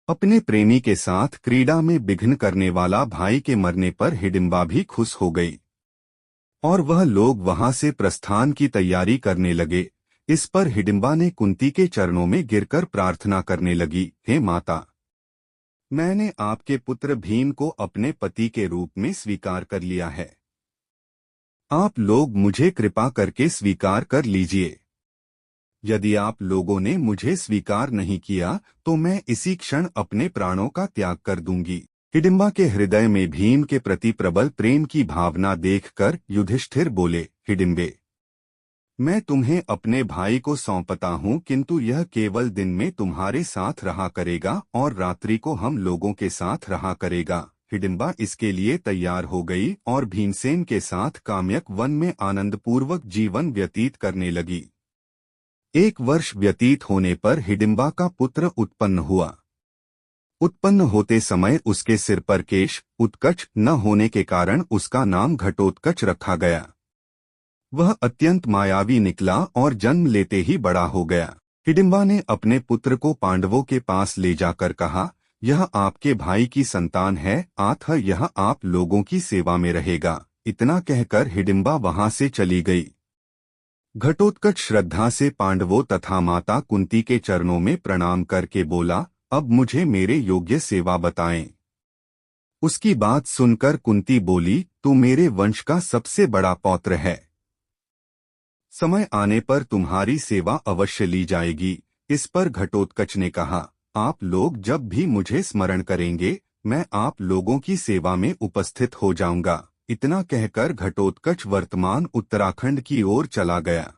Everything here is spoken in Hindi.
अपने प्रेमी के साथ क्रीड़ा में विघ्न करने वाला भाई के मरने पर हिडिंबा भी खुश हो गई और वह लोग वहां से प्रस्थान की तैयारी करने लगे। इस पर हिडिंबा ने कुंती के चरणों में गिरकर प्रार्थना करने लगी, हे माता, मैंने आपके पुत्र भीम को अपने पति के रूप में स्वीकार कर लिया है। आप लोग मुझे कृपा करके स्वीकार कर लीजिए। यदि आप लोगों ने मुझे स्वीकार नहीं किया तो मैं इसी क्षण अपने प्राणों का त्याग कर दूंगी। हिडिंबा के हृदय में भीम के प्रति प्रबल प्रेम की भावना देखकर युधिष्ठिर बोले, हिडिंबे, मैं तुम्हें अपने भाई को सौंपता हूँ, किंतु यह केवल दिन में तुम्हारे साथ रहा करेगा और रात्रि को हम लोगों के साथ रहा करेगा। हिडिंबा इसके लिए तैयार हो गई और भीमसेन के साथ काम्यक वन में आनंदपूर्वक जीवन व्यतीत करने लगी। 1 वर्ष व्यतीत होने पर हिडिंबा का पुत्र उत्पन्न हुआ। उत्पन्न होते समय उसके सिर पर केश उत्कच न होने के कारण उसका नाम घटोत्कच रखा गया। वह अत्यंत मायावी निकला और जन्म लेते ही बड़ा हो गया। हिडिंबा ने अपने पुत्र को पांडवों के पास ले जाकर कहा, यह आपके भाई की संतान है, अतः यह आप लोगों की सेवा में रहेगा। इतना कहकर हिडिंबा वहां से चली गई। घटोत्कच श्रद्धा से पांडवों तथा माता कुंती के चरणों में प्रणाम करके बोला, अब मुझे मेरे योग्य सेवा बताएं। उसकी बात सुनकर कुंती बोली, तू मेरे वंश का सबसे बड़ा पौत्र है। समय आने पर तुम्हारी सेवा अवश्य ली जाएगी। इस पर घटोत्कच ने कहा, आप लोग जब भी मुझे स्मरण करेंगे मैं आप लोगों की सेवा में उपस्थित हो जाऊंगा। इतना कहकर घटोत्कच वर्तमान उत्तराखंड की ओर चला गया।